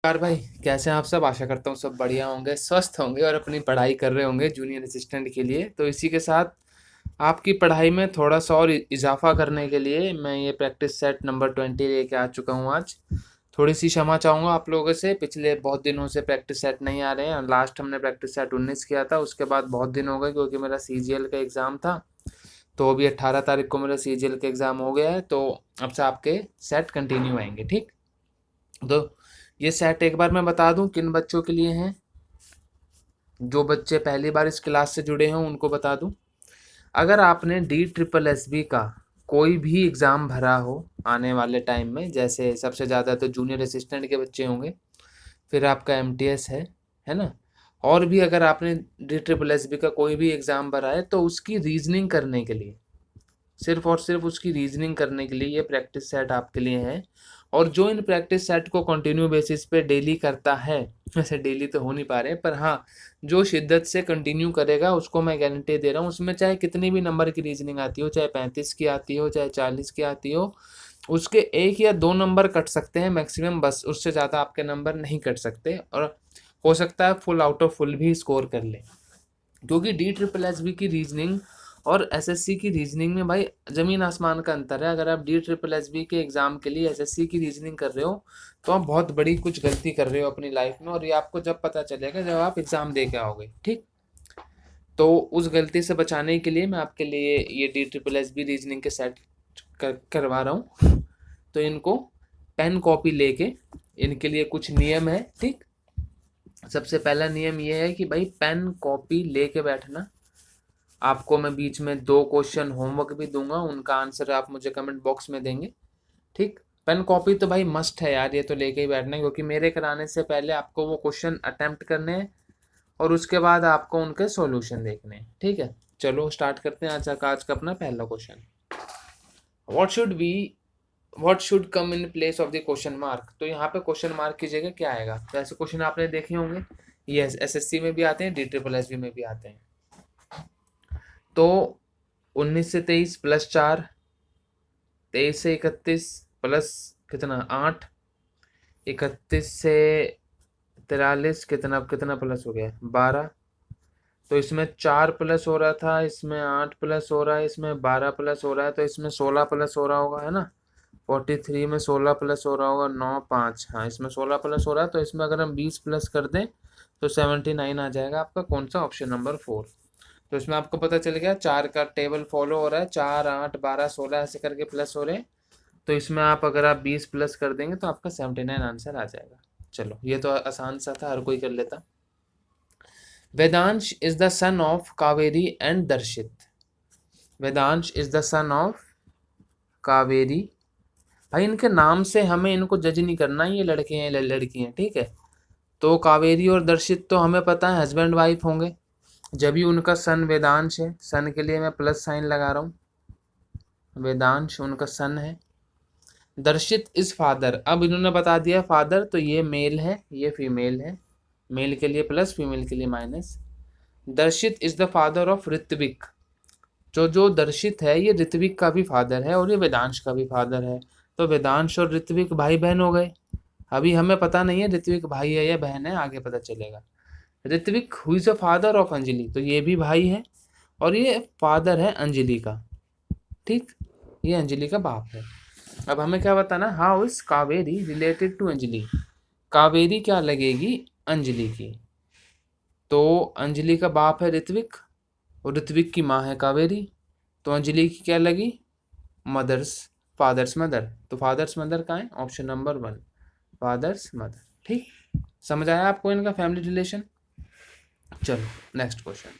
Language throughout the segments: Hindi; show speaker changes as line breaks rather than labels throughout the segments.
यार भाई, कैसे हैं आप सब। आशा करता हूँ सब बढ़िया होंगे, स्वस्थ होंगे और अपनी पढ़ाई कर रहे होंगे जूनियर असिस्टेंट के लिए। तो इसी के साथ आपकी पढ़ाई में थोड़ा सा और इजाफा करने के लिए मैं ये प्रैक्टिस सेट नंबर 20 लेके आ चुका हूँ आज। थोड़ी सी क्षमा चाहूँगा आप लोगों से, पिछले बहुत दिनों से प्रैक्टिस सेट नहीं आ रहे हैं। लास्ट हमने प्रैक्टिस सेट 19 किया था, उसके बाद बहुत दिन हो गए क्योंकि मेरा सीजीएल का एग्ज़ाम था। तो अभी 18 तारीख को मेरा सीजीएल का एग्ज़ाम हो गया है, तो अब से आपके सेट कंटिन्यू आएंगे। ठीक, तो ये सेट एक बार मैं बता दूं किन बच्चों के लिए हैं। जो बच्चे पहली बार इस क्लास से जुड़े हों उनको बता दूं। अगर आपने DSSB का कोई भी एग्ज़ाम भरा हो आने वाले टाइम में, जैसे सबसे ज़्यादा तो जूनियर असिस्टेंट के बच्चे होंगे, फिर आपका MTS है ना, और भी अगर आपने DSSB का कोई भी एग्ज़ाम भरा है तो उसकी रीजनिंग करने के लिए, सिर्फ और सिर्फ उसकी रीजनिंग करने के लिए ये प्रैक्टिस सेट आपके लिए है। और जो इन प्रैक्टिस सेट को कंटिन्यू बेसिस पे डेली करता है, वैसे डेली तो हो नहीं पा रहे पर हाँ, जो शिद्दत से कंटिन्यू करेगा उसको मैं गारंटी दे रहा हूँ, उसमें चाहे कितनी भी नंबर की रीजनिंग आती हो, चाहे 35 की आती हो, चाहे 40 की आती हो, उसके 1 या 2 नंबर कट सकते हैं मैक्सिमम, बस उससे ज़्यादा आपके नंबर नहीं कट सकते। और हो सकता है फुल आउट ऑफ फुल भी स्कोर कर ले, क्योंकि DSSB की रीजनिंग और SSC की रीजनिंग में भाई ज़मीन आसमान का अंतर है। अगर आप DSSB के एग्ज़ाम के लिए SSC की रीजनिंग कर रहे हो तो आप बहुत बड़ी कुछ गलती कर रहे हो अपनी लाइफ में, और ये आपको जब पता चलेगा जब आप एग्ज़ाम दे के आओगे। ठीक, तो उस गलती से बचाने के लिए मैं आपके लिए ये DSSB रीजनिंग के सेट करवा रहा हूँ। तो इनको पेन कॉपी लेके, इनके लिए कुछ नियम है। ठीक, सबसे पहला नियम ये है कि भाई पेन कॉपी लेके बैठना। आपको मैं बीच में 2 क्वेश्चन होमवर्क भी दूंगा, उनका आंसर आप मुझे कमेंट बॉक्स में देंगे। ठीक, पेन कॉपी तो भाई मस्ट है यार, ये तो लेके ही बैठना है, क्योंकि मेरे कराने से पहले आपको वो क्वेश्चन अटेम्प्ट करने हैं और उसके बाद आपको उनके सॉल्यूशन देखने हैं। ठीक है, चलो स्टार्ट करते हैं आज का अपना पहला question. What should be what should come in place of the question mark. तो यहाँ पे क्वेश्चन मार्क की जगह क्या आएगा। तो ऐसे क्वेश्चन आपने देखे होंगे, ये SSC में भी आते हैं, DSSB में भी आते हैं। तो 19 से 23 प्लस 4, 23 से 31 प्लस कितना 8, 31 से 43 कितना कितना प्लस हो गया 12। तो इसमें 4 प्लस हो रहा था, इसमें 8 प्लस हो रहा है, इसमें 12 प्लस हो रहा है, तो इसमें 16 प्लस हो रहा होगा, है ना। 43 में 16 प्लस हो रहा होगा 9 5, हाँ इसमें 16 प्लस हो रहा है, तो इसमें अगर हम 20 प्लस कर दें तो 79 आ जाएगा आपका। कौन सा, ऑप्शन नंबर 4। तो इसमें आपको पता चल गया 4 का टेबल फॉलो हो रहा है, 4 8 12 16 ऐसे करके प्लस हो रहे हैं। तो इसमें आप अगर आप 20 प्लस कर देंगे तो आपका 79 आंसर आ जाएगा। चलो ये तो आसान सा था, हर कोई कर लेता। Vedansh is the son of Kaveri and Darshit. Vedansh is the son of Kaveri. भाई इनके नाम से हमें इनको जज नहीं करना, ये लड़के हैं लड़की हैं, ठीक है। तो कावेरी और दर्शित तो हमें पता है हस्बैंड वाइफ होंगे, जब भी उनका सन वेदांश है, सन के लिए मैं प्लस साइन लगा रहा हूँ, वेदांश उनका सन है। दर्शित इज फादर, अब इन्होंने बता दिया फादर, तो ये मेल है ये फीमेल है, मेल के लिए प्लस फीमेल के लिए minus. Darshit is the father of Ritvik. जो जो दर्शित है ये ऋत्विक का भी फादर है और ये वेदांश का भी फादर है। तो वेदांश और ऋत्विक भाई बहन हो गए। अभी हमें पता नहीं है ऋत्विक भाई है या बहन है, आगे पता चलेगा। Ritvik who is the father of Anjali, तो ये भी भाई है और ये फादर है अंजलि का। ठीक, ये अंजलि का बाप है। अब हमें क्या बताना, how is Kaveri related to Anjali. Kaveri क्या लगेगी, अंजलि की। तो अंजलि का बाप है ऋत्विक और ऋत्विक की माँ है कावेरी, तो अंजलि की क्या लगी, मदर्स फादर्स मदर। तो फादर्स मदर का है ऑप्शन नंबर 1, फादर्स मदर। ठीक, समझ आया आपको इनका फैमिली रिलेशन। चलो next question.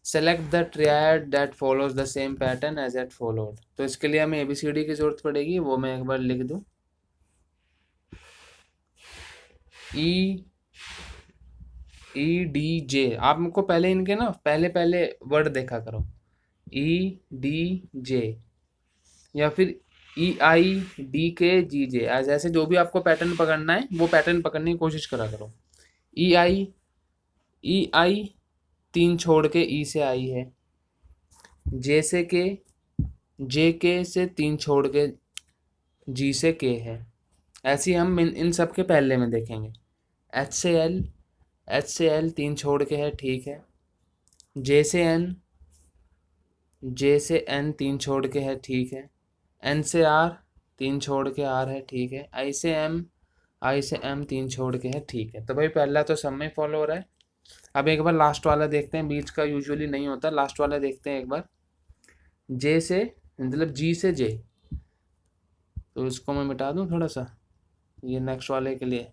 Select the triad that follows the same pattern as at followed. तो इसके लिए हमें ABCD की जरूरत पड़ेगी, वो मैं एक बार लिख दूं। EDJ, आप मुझको पहले इनके ना पहले पहले वर्ड देखा करो, EDJ या फिर EIDKGJ, ऐसे ऐसे जो भी आपको पैटर्न पकड़ना है वो पैटर्न पकड़ने की कोशिश करा करो। EI 3 छोड़ के E से आई है, J से K, JK से 3 छोड़ के G से K है, ऐसे ही हम इन सब के पहले में देखेंगे। एच से एल 3 छोड़ के है, ठीक है। जे से एन 3 छोड़ के है, ठीक है। एन से आर 3 छोड़ के आर है, ठीक है। आई से एम 3 छोड़ के है, ठीक है। तो भाई पहला तो सब में फॉलो हो रहा है। अब एक बार लास्ट वाला देखते हैं, बीच का यूजुअली नहीं होता, लास्ट वाला देखते हैं एक बार। जे से मतलब जी से जे, तो इसको मैं मिटा दूं थोड़ा सा, ये नेक्स्ट वाले के लिए।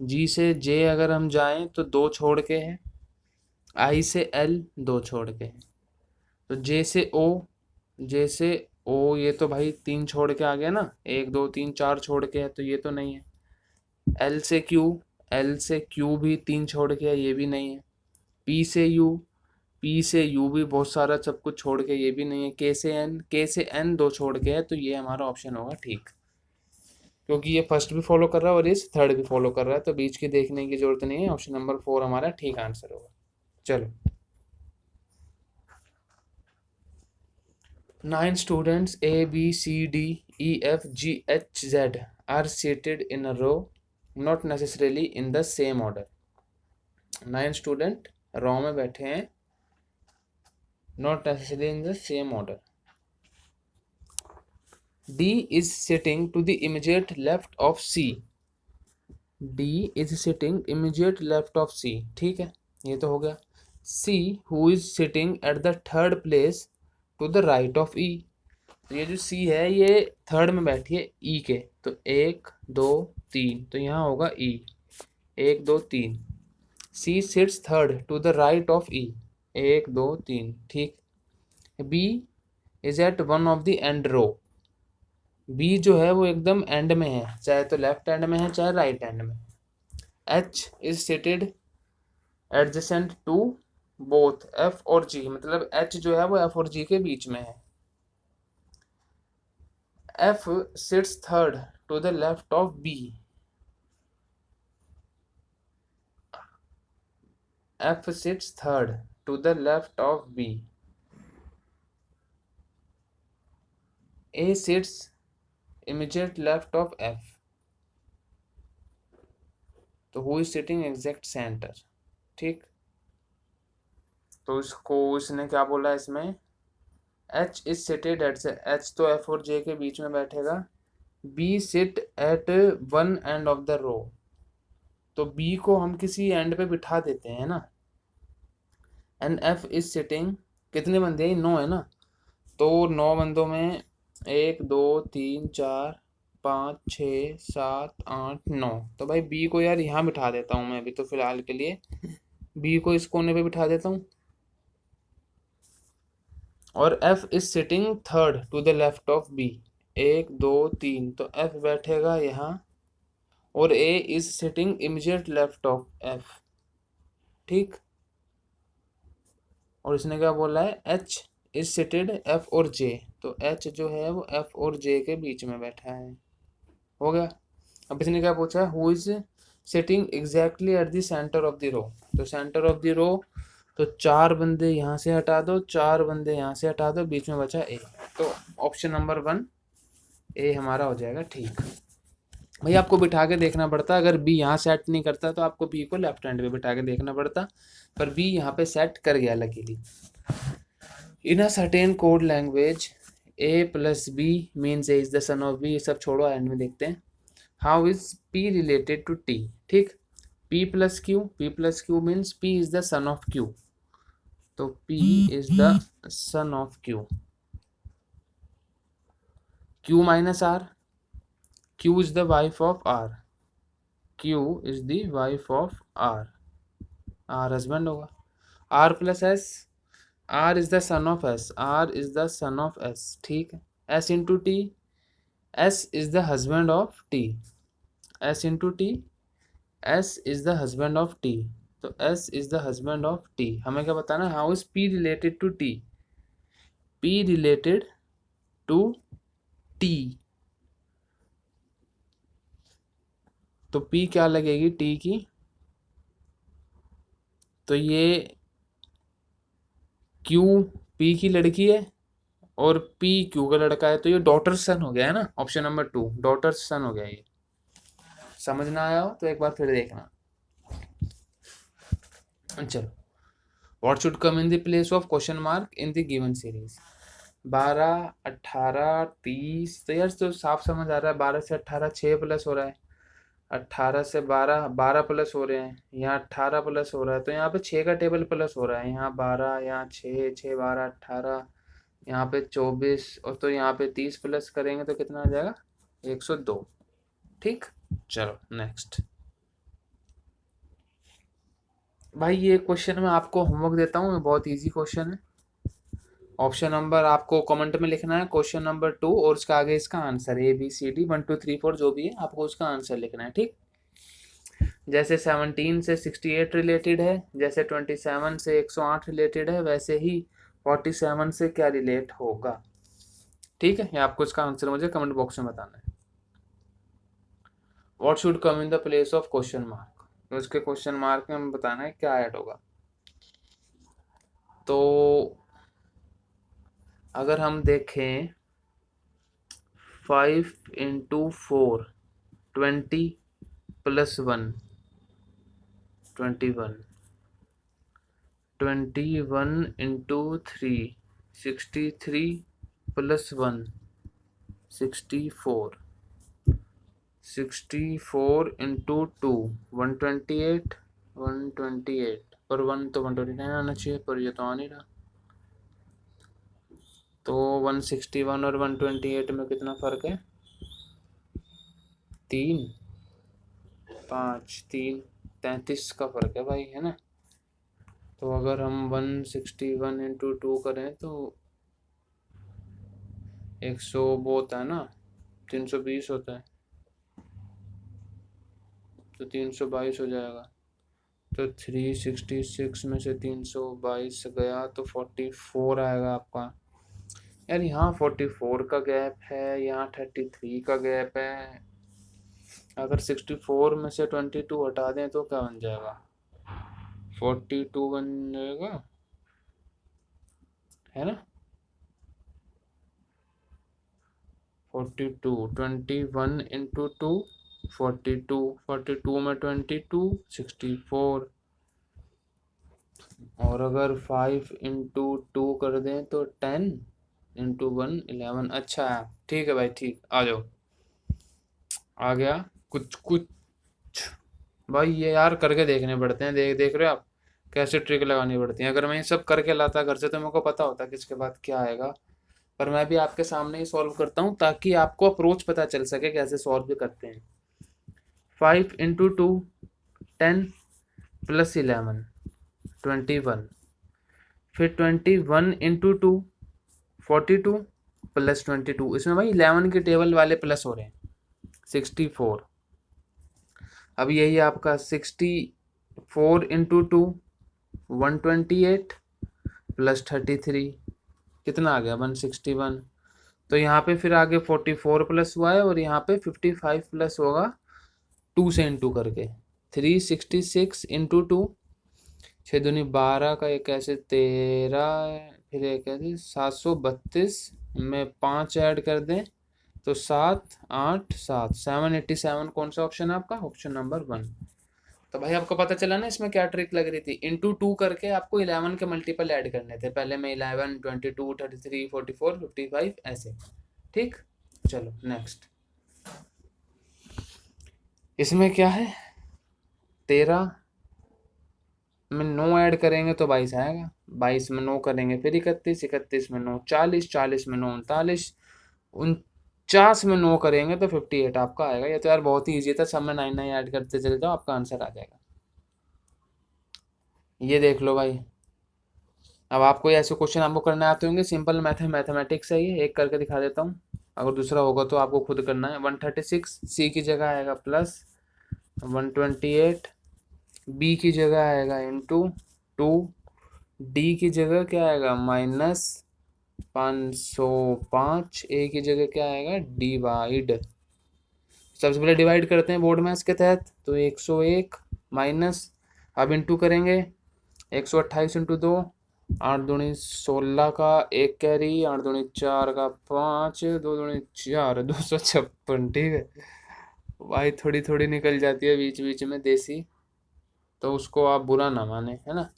जी से जे अगर हम जाएं तो 2 छोड़ के है। आई से एल 2 छोड़ के है। तो जे से ओ ये तो भाई 3 छोड़ के आ गया ना, 1 2 3 4 छोड़ के है, तो ये तो नहीं है। एल से क्यू भी 3 छोड़ के है, ये भी नहीं है। पी से यू भी बहुत सारा सब कुछ छोड़ के, ये भी नहीं है। के से एन 2 छोड़ के है, तो ये हमारा ऑप्शन होगा ठीक, क्योंकि ये फर्स्ट भी फॉलो कर रहा है और ये थर्ड भी फॉलो कर रहा है, तो बीच की देखने की जरूरत नहीं है। ऑप्शन नंबर 4 हमारा ठीक आंसर होगा। चलो, 9 students A, B, C, D, E, F, G, H, Z are seated in a row, not necessarily in the same order. 9 student रो में बैठे हैं, not necessarily in the same order. D is sitting to the immediate left of C. D is sitting immediate left of C. ठीक है, ये तो हो गया। C who is sitting at the third place to the right of E. तो ये जो C है ये थर्ड में बैठी है E के, तो 1 2 3, तो यहाँ होगा E, 1 2 3। C sits third to the right of E, 1 2 3, ठीक। B is at one of the end row. B जो है वो एकदम एंड में है, चाहे तो लेफ्ट एंड में है चाहे राइट एंड में। H is seated adjacent to both F और G, मतलब H जो है वो F और G के बीच में है। F sits third to the left of B. F sits third to the left of B. A sits immediate left of F. तो who is sitting exact center, ठीक। तो इसने क्या बोला इसमें, H is seated at, H तो F और J के बीच में बैठेगा। B sit at one end of the row, तो B को हम किसी एंड पे बिठा देते हैं ना। एंड F is sitting, कितने बंदे हैं, 9 है ना, तो 9 बंदों में 1 2 3 4 5 6 7 8 9, तो भाई बी को यार यहाँ बिठा देता हूँ मैं अभी तो फिलहाल के लिए, बी को इस कोने पे बिठा देता हूँ। और F is sitting third to the left of B, 1 2 3, तो एफ बैठेगा यहाँ, और A is sitting immediate left of F, ठीक। और इसने क्या बोला है, एच इज सिटेड एफ और जे, तो एच जो है वो एफ और जे के बीच में बैठा है, हो गया। अब इसने क्या पूछा है, who is sitting exactly at the centre of the row, तो सेंटर ऑफ द रो, तो 4 बंदे यहाँ से हटा दो, 4 बंदे यहाँ से हटा दो, बीच में बचा ए, तो ऑप्शन नंबर 1 ए हमारा हो जाएगा ठीक। भाई आपको बिठा के देखना पड़ता, अगर बी यहाँ सेट नहीं करता तो आपको बी को लेफ्ट हैंड पे बिठा के देखना पड़ता, पर बी यहाँ पे सेट कर गया luckily. In a certain code language A plus B means A is the son of B, ये सब छोड़ो एंड में देखते हैं। How is P related to T, ठीक। P plus Q means P is the son of Q, तो P is the son of Q. Q minus R, Q is the wife of R, Q is the wife of R, R husband होगा। Are plus S, R is the son of S, R is the son of S, ठीक है। S into T, S is the husband of T, S into T, S is the husband of T, तो S is the husband of T. हमें क्या बताना, how is P related to T, P related to T, तो पी क्या लगेगी टी की, तो ये क्यू पी की लड़की है और पी क्यू का लड़का है, तो ये डॉटर सन हो गया है ना, ऑप्शन नंबर 2 डॉटर सन हो गया ये। समझ ना आया हो तो एक बार फिर देखना। चलो, what should come in the place of question mark in the given series. 12, 18, 30, तो यार तो साफ समझ आ रहा है। 12 से 18 6 प्लस हो रहा है, 18 से 12 12 प्लस हो रहे हैं, यहाँ 18 प्लस हो रहा है, तो यहाँ पे 6 का टेबल प्लस हो रहा है। यहाँ 12, यहाँ 6, 6 12 18, यहाँ पे 24, और तो यहाँ पे 30 प्लस करेंगे तो कितना आ जाएगा, 102। ठीक, चलो नेक्स्ट। भाई ये क्वेश्चन मैं आपको होमवर्क देता हूँ, बहुत इजी क्वेश्चन है। ऑप्शन नंबर आपको कमेंट में लिखना है, क्वेश्चन नंबर 2, और उसका आगे इसका आंसर ABCD 1 2 3 4 जो भी है आपको उसका आंसर लिखना है। ठीक, जैसे 17 से 68 रिलेटेड है, जैसे 27 से 108 रिलेटेड है, वैसे ही 47 से क्या रिलेट होगा। ठीक है, ये आपको इसका आंसर मुझे कमेंट बॉक्स में बताना है। What should come in the place of question mark, तो उसके क्वेश्चन मार्क में हमें बताना है क्या ऐड होगा। तो अगर हम देखें 5 × 4 20 + 1 21, 21 × 3 63 + 1 64, 64 × 2 128, 128 और 1 तो 129 आना चाहिए, पर ये तो आ नहीं रहा। तो 161 और 128 में कितना फ़र्क है, 3 5 3 33 का फ़र्क है भाई, है ना। तो अगर हम 161 × 2 करें तो 100 वो होता है ना, 320 होता है, तो 322 हो जाएगा। तो 366 में से 322 गया तो 44 आएगा आपका। यार यहाँ 44 का गैप है, यहाँ 33 का गैप है। अगर 64 में से 22 हटा दें तो क्या बन जाएगा, 42 बन जाएगा, है ना। 42, 21 × 2 42, 42 में 22 64, और अगर 5 × 2 कर दें तो 10 × 1 11। अच्छा है, ठीक है भाई, ठीक, आ जाओ, आ गया कुछ कुछ। भाई ये यार करके देखने पड़ते हैं, देख रहे हो आप कैसे ट्रिक लगानी पड़ती है। अगर मैं ये सब करके लाता घर से तो मेरे को पता होता कि इसके बाद क्या आएगा, पर मैं भी आपके सामने ही सॉल्व करता हूँ ताकि आपको अप्रोच पता चल सके कैसे सॉल्व भी करते हैं। 5 × 2 10 + 11 21, फिर 21 × 2 42 + 22, इसमें भाई 11 के टेबल वाले प्लस हो रहे हैं, 64। अब यही आपका 64 × 2 128 + 33 कितना आ गया, 161। तो यहाँ पे फिर आगे 44 प्लस हुआ है, और यहाँ पे 55 प्लस होगा 2 से इंटू करके। 366 × 2, 6 दूनी 12 का एक ऐसे 13, फिर एक ऐसे 732 में 5 ऐड कर दें तो 7 8 7 787। कौन सा ऑप्शन है आपका, ऑप्शन नंबर 1। तो भाई आपको पता चला ना इसमें क्या ट्रिक लग रही थी, इंटू 2 करके आपको 11 के मल्टीपल ऐड करने थे। पहले में 11 22 33 44 55 ऐसे। ठीक, चलो नेक्स्ट। इसमें क्या है, 13 में 9 ऐड करेंगे तो 22 आएगा, 22 में 9 करेंगे फिर 31, 31 में 9 40, 40 में 9 39, 49 में 9 करेंगे तो 58 आपका आएगा। ये तो यार बहुत ही ईजी था, सब में 9 9 ऐड करते चले जाओ आपका आंसर आ जाएगा। ये देख लो भाई, अब आपको ऐसे क्वेश्चन आपको करने आते होंगे, सिंपल मैथमेटिक्स है ये, एक करके दिखा देता हूँ। अगर दूसरा होगा तो आपको खुद करना है। 136 सी की जगह आएगा प्लस 128, बी की जगह आएगा × 2, डी की जगह क्या आएगा -505, ए की जगह क्या आएगा डिवाइड। सबसे पहले डिवाइड करते हैं बोर्ड मैथ्स के तहत, तो 101 माइनस, अब इंटू करेंगे 128 × 2, 8 दूनी 16 का एक कैरी, 8 दूनी 4 का 5, 2 दूनी 4 256। ठीक है, भाई थोड़ी थोड़ी निकल जाती है बीच बीच में देसी, तो उसको आप बुरा ना माने, है ना।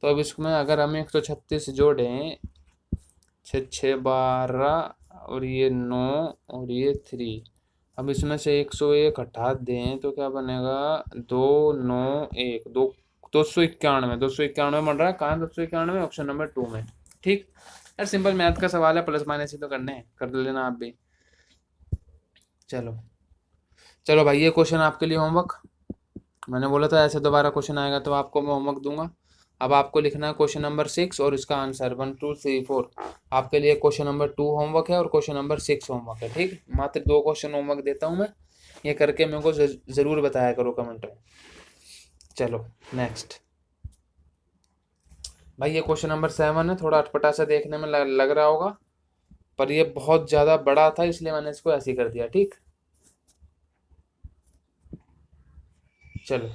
तो अब इसमें अगर हम 136 जोड़ें, 6 6 12 और ये 9 और ये 3, अब इसमें से 101 हटा दें तो क्या बनेगा, 2 9 1 2, 291, 291 बन रहा है। कहाँ 291? ऑप्शन नंबर 2 में। ठीक यार, सिंपल मैथ का सवाल है, प्लस माइनस ही तो करने हैं, कर लेना आप भी। चलो चलो भाई, ये क्वेश्चन आपके लिए होमवर्क। मैंने बोला था ऐसे दोबारा क्वेश्चन आएगा तो आपको मैं होमवर्क दूंगा। अब आपको लिखना है क्वेश्चन नंबर 6 और इसका आंसर 1 2 3 4। आपके लिए क्वेश्चन नंबर 2 होमवर्क है और क्वेश्चन नंबर 6 होमवर्क है। ठीक, मात्र 2 क्वेश्चन होमवर्क देता हूँ मैं, ये करके मेरे को ज़रूर बताया करो कमेंट में। चलो नेक्स्ट भाई, ये क्वेश्चन नंबर 7 है। थोड़ा अटपटा सा देखने में लग रहा होगा, पर ये बहुत ज़्यादा बड़ा था इसलिए मैंने इसको ऐसे ही कर दिया। ठीक, चलो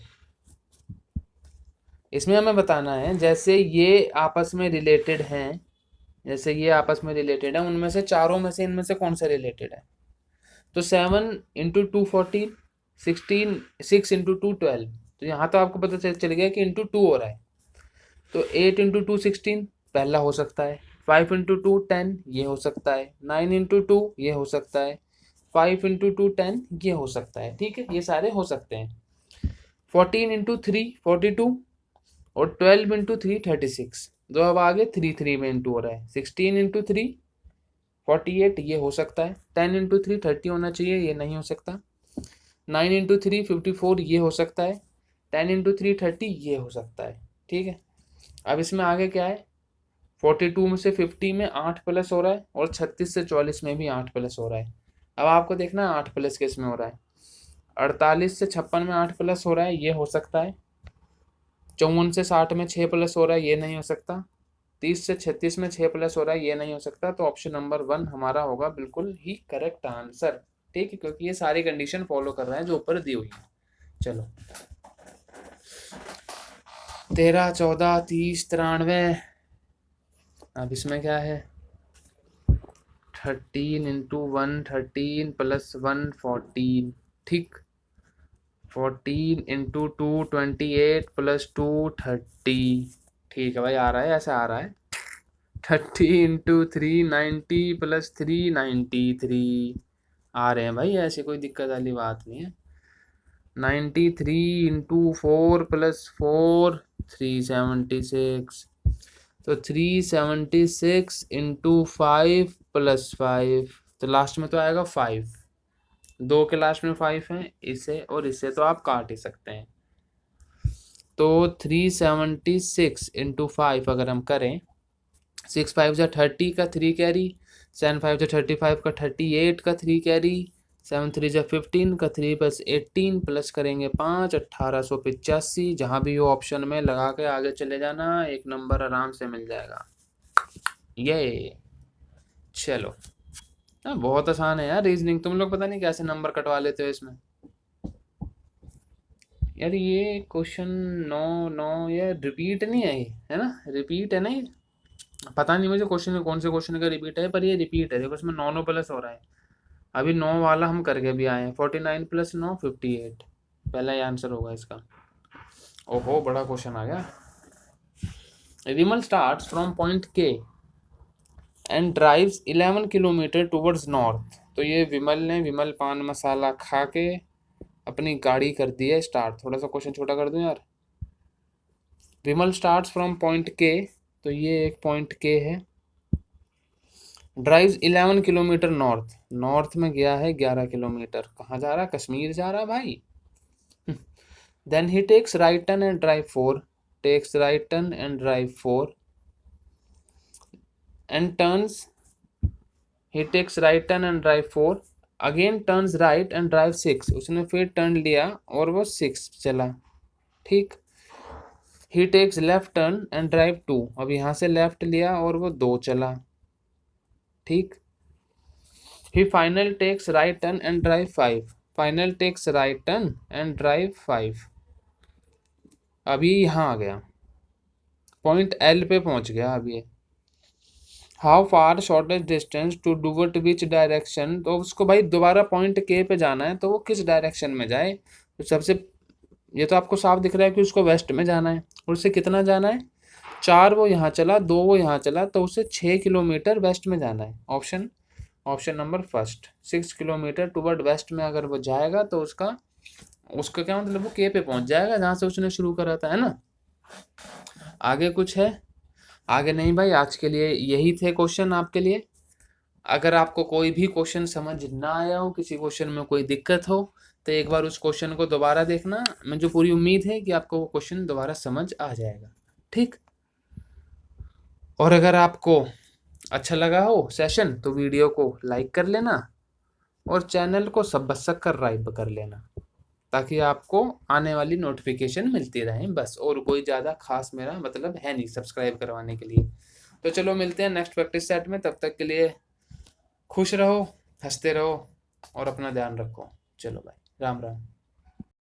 इसमें हमें बताना है, जैसे ये आपस में रिलेटेड हैं, जैसे ये आपस में रिलेटेड है, उनमें से चारों में से इनमें से कौन सा रिलेटेड है। तो 7 × 2 14, 16, 6 × 2 12। तो यहाँ तो आपको पता चल गया कि ×2 हो रहा है। तो 8 × 2 16 पहला हो सकता है, 5 × 2 10 ये हो सकता है, 9 × 2 ये हो सकता है, 5 × 2 10 ये हो सकता है। ठीक है, ये सारे हो सकते हैं। 14 × 3 42 और 12 × 3 36। जो अब आगे 3 3 में इंटू हो रहा है। 16 × 3 48 ये हो सकता है। 10 × 3 30 होना चाहिए, ये नहीं हो सकता। 9 × 3 54 ये हो सकता है। 10 × 3 30 ये हो सकता है। ठीक है, अब इसमें आगे क्या है, 42 में से 50 में 8 प्लस हो रहा है और 36 से 44 में भी 8 प्लस हो रहा है। अब आपको देखना है 8 प्लस किस में हो रहा है। 48 से 56 में 8 प्लस हो रहा है, ये हो सकता है। 54 से 60 में 6 प्लस हो रहा है, ये नहीं हो सकता। 30 से 36 में 6 प्लस हो रहा है, ये नहीं हो सकता। तो ऑप्शन नंबर 1 हमारा होगा बिल्कुल ही करेक्ट आंसर। ठीक है, क्योंकि ये सारी कंडीशन फॉलो कर रहा है जो ऊपर दी हुई है। चलो 13 14 30 93। अब इसमें क्या है, 13 × 1 13 + 1 14। ठीक, 14 × 2 28 + 2 30। ठीक है भाई, आ रहा है, ऐसे आ रहा है। 30 × 3 90 + 3 93 आ रहे हैं भाई, ऐसी कोई दिक्कत वाली बात नहीं है। 93 × 4 + 4 376। तो 376 × 5 + 5, तो लास्ट में तो आएगा 5। 2 के लास्ट में 5 है, इसे और इसे तो आप काट ही सकते हैं। तो 376 × 5 अगर हम करें, 6 5 जा 30 का 3 कैरी, 7 5 जा 35 का 38 का 3 कैरी, 7 3 जा 15 का 3 + 18 प्लस करेंगे 5 1885। जहाँ भी हो ऑप्शन में लगा के आगे चले जाना, एक नंबर आराम से मिल जाएगा। ये चलो, बहुत आसान है यार रीजनिंग। तुम लोग पता नहीं कैसे नंबर कटवा लेते हो इसमें यार। ये क्वेश्चन 9 9 ये रिपीट नहीं है, ये है ना, रिपीट है ना ये। पता नहीं मुझे क्वेश्चन में कौन से क्वेश्चन का रिपीट है, पर ये रिपीट है। देखो इसमें 9 9 प्लस हो रहा है। अभी 9 वाला हम करके भी आए हैं। 49 + 9 58, पहला ही आंसर होगा इसका। ओहो, बड़ा क्वेश्चन आ गया। विमल स्टार्ट्स फ्रॉम पॉइंट के and drives 11 kilometre towards north. तो ये विमल पान मसाला खा के अपनी गाड़ी कर दी है स्टार्ट। थोड़ा सा क्वेश्चन छोटा कर दूं यार। विमल स्टार्ट्स फ्रॉम पॉइंट के, तो ये एक पॉइंट के है। ड्राइव्स 11 किलोमीटर नॉर्थ, नॉर्थ में गया है 11 किलोमीटर। कहाँ जा रहा है, कश्मीर जा रहा है भाई। Then he takes right turn and drive 4, takes right turn and drive 4 and turns, he takes right turn and drive 4 again, turns right and drive 6। उसने फिर टर्न लिया और वो 6 चला। ठीक, ही takes left turn and drive 2। अब यहाँ से लेफ्ट लिया और वो 2 चला। ठीक, he final takes right turn and drive 5, final takes right turn and drive 5। अभी यहाँ आ गया, पॉइंट एल पे पहुंच गया अब ये। How far shortest distance to divert which direction, तो उसको भाई दोबारा पॉइंट के पे जाना है, तो वो किस डायरेक्शन में जाए। तो सबसे, ये तो आपको साफ दिख रहा है कि उसको वेस्ट में जाना है, और उससे कितना जाना है, 4 वो यहाँ चला, 2 वो यहाँ चला, तो उसे 6 किलोमीटर वेस्ट में जाना है। Option option number first, 6 kilometre toward west में अगर वो जाएगा तो उसका उसका क्या मतलब, वो के पे पहुंच जाएगा जहाँ से उसने शुरू करा था, है ना। आगे कुछ है? आगे नहीं भाई, आज के लिए यही थे क्वेश्चन आपके लिए। अगर आपको कोई भी क्वेश्चन समझ ना आया हो, किसी क्वेश्चन में कोई दिक्कत हो, तो एक बार उस क्वेश्चन को दोबारा देखना। मुझे पूरी उम्मीद है कि आपको वो क्वेश्चन दोबारा समझ आ जाएगा, ठीक। और अगर आपको अच्छा लगा हो सेशन तो वीडियो को लाइक कर लेना, और चैनल को सब्सक्राइब कर लेना, ताकि आपको आने वाली नोटिफिकेशन मिलती रहे बस। और कोई ज़्यादा खास मेरा मतलब है नहीं सब्सक्राइब करवाने के लिए। तो चलो मिलते हैं नेक्स्ट प्रैक्टिस सेट में, तब तक के लिए खुश रहो, हंसते रहो, और अपना ध्यान रखो। चलो भाई, राम राम।